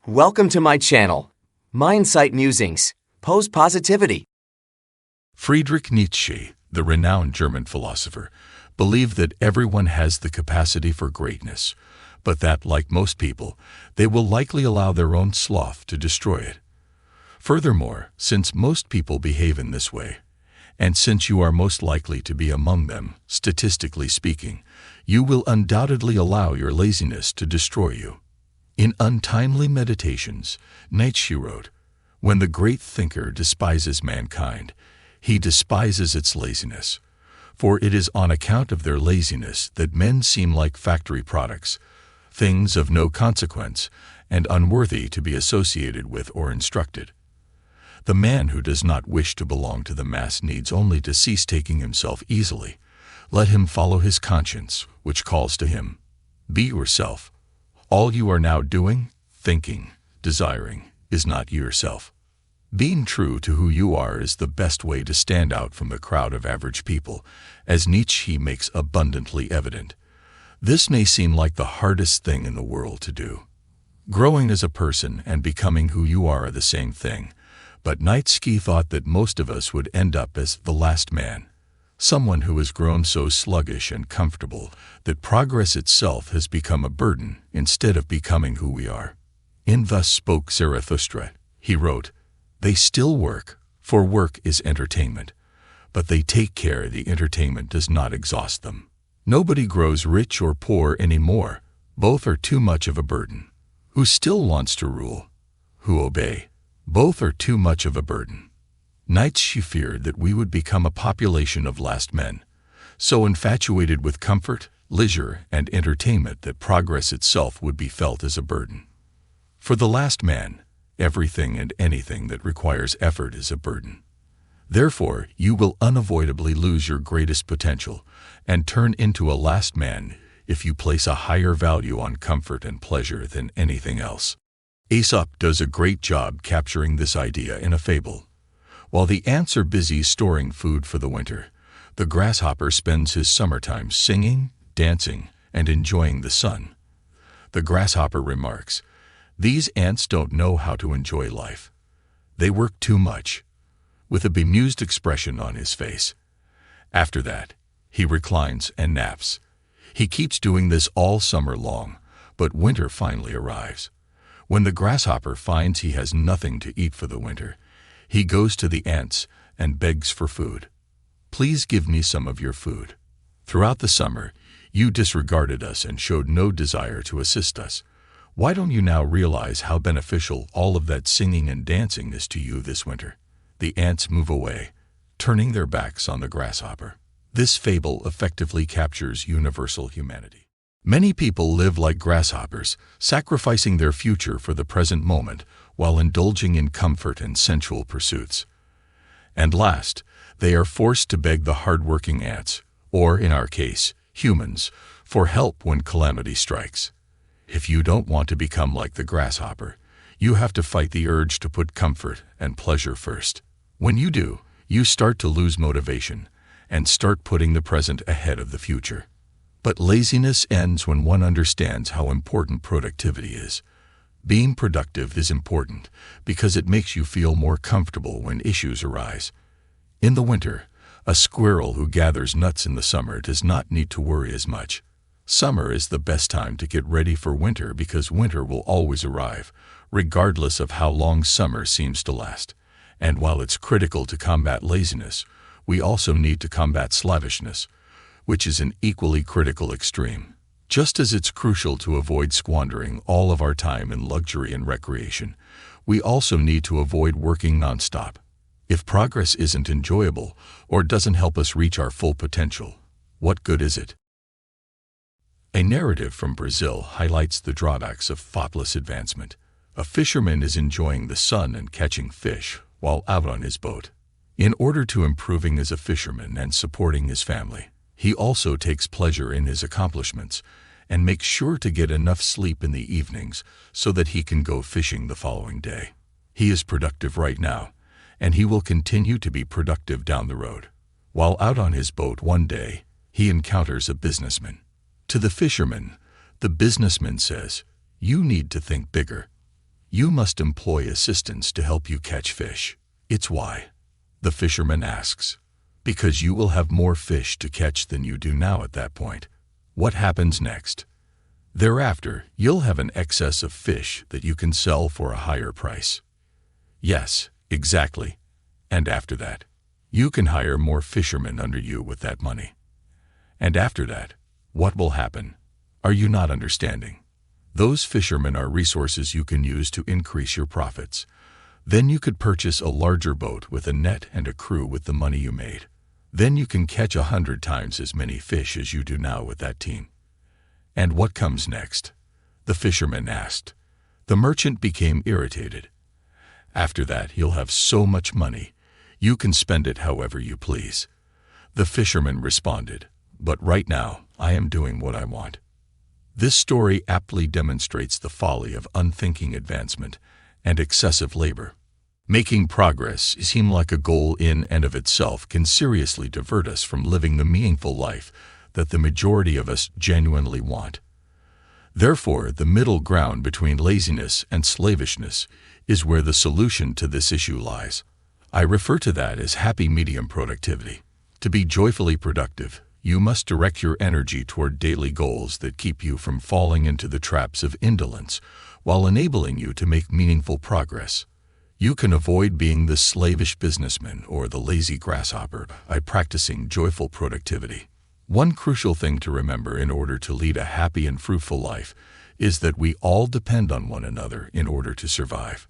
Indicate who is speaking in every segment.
Speaker 1: Welcome to my channel, Mindsight Musings, Post Positivity.
Speaker 2: Friedrich Nietzsche, the renowned German philosopher, believed that everyone has the capacity for greatness, but that, like most people, they will likely allow their own sloth to destroy it. Furthermore, since most people behave in this way, and since you are most likely to be among them, statistically speaking, you will undoubtedly allow your laziness to destroy you. In Untimely Meditations, Nietzsche wrote, "When the great thinker despises mankind, he despises its laziness. For it is on account of their laziness that men seem like factory products, things of no consequence, and unworthy to be associated with or instructed. The man who does not wish to belong to the mass needs only to cease taking himself easily. Let him follow his conscience, which calls to him. Be yourself. All you are now doing, thinking, desiring, is not yourself. Being true to who you are is the best way to stand out from the crowd of average people, as Nietzsche makes abundantly evident. This may seem like the hardest thing in the world to do. Growing as a person and becoming who you are the same thing, but Nietzsche thought that most of us would end up as the last man, someone who has grown so sluggish and comfortable that progress itself has become a burden instead of becoming who we are. In Thus Spoke Zarathustra, he wrote, "They still work, for work is entertainment, but they take care the entertainment does not exhaust them. Nobody grows rich or poor anymore. Both are too much of a burden. Who still wants to rule? Who obey? Both are too much of a burden." Nietzsche feared that we would become a population of last men, so infatuated with comfort, leisure, and entertainment that progress itself would be felt as a burden. For the last man, everything and anything that requires effort is a burden. Therefore, you will unavoidably lose your greatest potential and turn into a last man if you place a higher value on comfort and pleasure than anything else. Aesop does a great job capturing this idea in a fable. While the ants are busy storing food for the winter, the grasshopper spends his summertime singing, dancing, and enjoying the sun. The grasshopper remarks, "These ants don't know how to enjoy life. They work too much," with a bemused expression on his face. After that, he reclines and naps. He keeps doing this all summer long, but winter finally arrives. When the grasshopper finds he has nothing to eat for the winter, he goes to the ants and begs for food. "Please give me some of your food. Throughout the summer, you disregarded us and showed no desire to assist us. Why don't you now realize how beneficial all of that singing and dancing is to you this winter?" The ants move away, turning their backs on the grasshopper. This fable effectively captures universal humanity. Many people live like grasshoppers, sacrificing their future for the present moment while indulging in comfort and sensual pursuits. And last, they are forced to beg the hard-working ants, or in our case, humans, for help when calamity strikes. If you don't want to become like the grasshopper, you have to fight the urge to put comfort and pleasure first. When you do, you start to lose motivation and start putting the present ahead of the future. But laziness ends when one understands how important productivity is. Being productive is important because it makes you feel more comfortable when issues arise. In the winter, a squirrel who gathers nuts in the summer does not need to worry as much. Summer is the best time to get ready for winter because winter will always arrive, regardless of how long summer seems to last. And while it's critical to combat laziness, we also need to combat slavishness, which is an equally critical extreme. Just as it's crucial to avoid squandering all of our time in luxury and recreation, we also need to avoid working nonstop. If progress isn't enjoyable or doesn't help us reach our full potential, what good is it? A narrative from Brazil highlights the drawbacks of thoughtless advancement. A fisherman is enjoying the sun and catching fish while out on his boat. In order to improving as a fisherman and supporting his family, he also takes pleasure in his accomplishments and makes sure to get enough sleep in the evenings so that he can go fishing the following day. He is productive right now, and he will continue to be productive down the road. While out on his boat one day, he encounters a businessman. To the fisherman, the businessman says, "You need to think bigger. You must employ assistants to help you catch fish. It's why. The fisherman asks. Because you will have more fish to catch than you do now at that point. What happens next? Thereafter, you'll have an excess of fish that you can sell for a higher price. Yes, exactly. And after that, you can hire more fishermen under you with that money. And after that, what will happen? Are you not understanding? Those fishermen are resources you can use to increase your profits. Then you could purchase a larger boat with a net and a crew with the money you made. Then you can catch 100 times as many fish as you do now with that team. And what comes next? The fisherman asked. The merchant became irritated. After that, you'll have so much money. You can spend it however you please. The fisherman responded, but right now, I am doing what I want. This story aptly demonstrates the folly of unthinking advancement and excessive labor. Making progress seem like a goal in and of itself can seriously divert us from living the meaningful life that the majority of us genuinely want. Therefore, the middle ground between laziness and slavishness is where the solution to this issue lies. I refer to that as happy medium productivity. To be joyfully productive, you must direct your energy toward daily goals that keep you from falling into the traps of indolence while enabling you to make meaningful progress. You can avoid being the slavish businessman or the lazy grasshopper by practicing joyful productivity. One crucial thing to remember in order to lead a happy and fruitful life is that we all depend on one another in order to survive.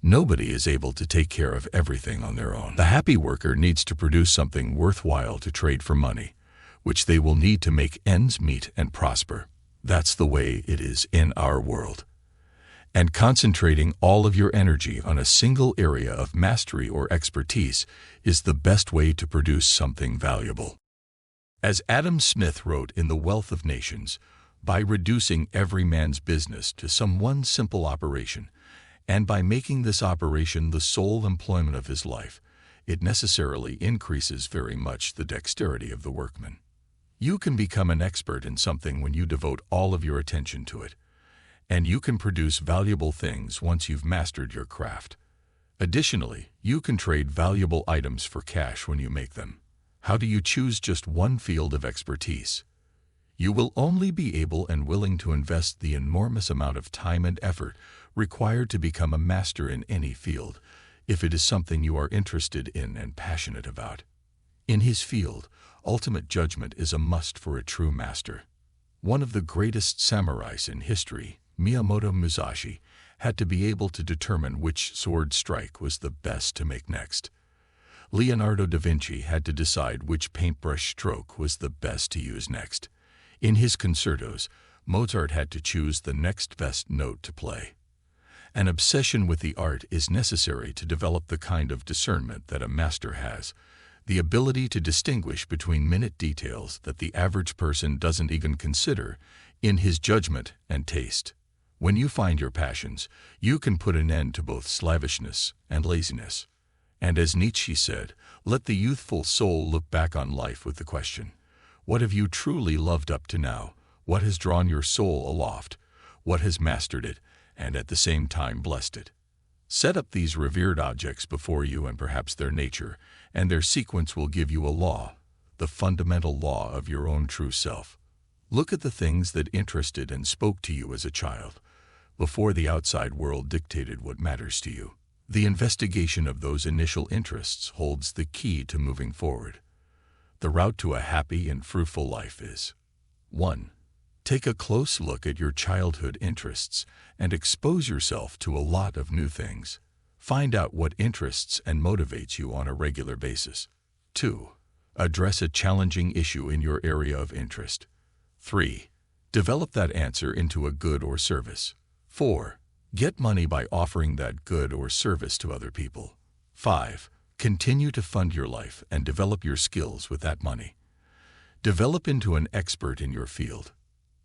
Speaker 2: Nobody is able to take care of everything on their own. The happy worker needs to produce something worthwhile to trade for money, which they will need to make ends meet and prosper. That's the way it is in our world. And concentrating all of your energy on a single area of mastery or expertise is the best way to produce something valuable. As Adam Smith wrote in The Wealth of Nations, by reducing every man's business to some one simple operation, and by making this operation the sole employment of his life, it necessarily increases very much the dexterity of the workman. You can become an expert in something when you devote all of your attention to it, and you can produce valuable things once you've mastered your craft. Additionally, you can trade valuable items for cash when you make them. How do you choose just one field of expertise? You will only be able and willing to invest the enormous amount of time and effort required to become a master in any field, if it is something you are interested in and passionate about. In his field, ultimate judgment is a must for a true master. One of the greatest samurais in history, Miyamoto Musashi, had to be able to determine which sword strike was the best to make next. Leonardo da Vinci had to decide which paintbrush stroke was the best to use next. In his concertos, Mozart had to choose the next best note to play. An obsession with the art is necessary to develop the kind of discernment that a master has, the ability to distinguish between minute details that the average person doesn't even consider in his judgment and taste. When you find your passions, you can put an end to both slavishness and laziness. And as Nietzsche said, let the youthful soul look back on life with the question, what have you truly loved up to now? What has drawn your soul aloft? What has mastered it, and at the same time blessed it? Set up these revered objects before you and perhaps their nature, and their sequence will give you a law, the fundamental law of your own true self. Look at the things that interested and spoke to you as a child, before the outside world dictated what matters to you. The investigation of those initial interests holds the key to moving forward. The route to a happy and fruitful life is 1. Take a close look at your childhood interests and expose yourself to a lot of new things. Find out what interests and motivates you on a regular basis. 2. Address a challenging issue in your area of interest. 3. Develop that answer into a good or service. 4. Get money by offering that good or service to other people. 5. Continue to fund your life and develop your skills with that money. Develop into an expert in your field.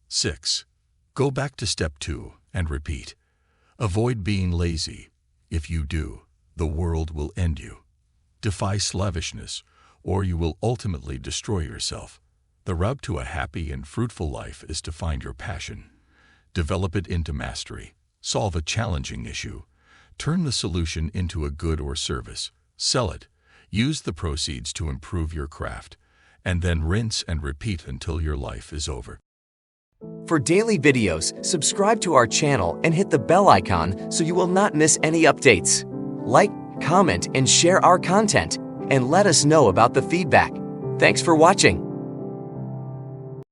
Speaker 2: 6. Go back to step 2 and repeat. Avoid being lazy. If you do, the world will end you. Defy slavishness, or you will ultimately destroy yourself. The route to a happy and fruitful life is to find your passion. Develop it into mastery. Solve a challenging issue. Turn the solution into a good or service. Sell it. Use the proceeds to improve your craft. And then rinse and repeat until your life is over.
Speaker 1: For daily videos, subscribe to our channel and hit the bell icon so you will not miss any updates. Like, comment, and share our content, and let us know about the feedback. Thanks for watching.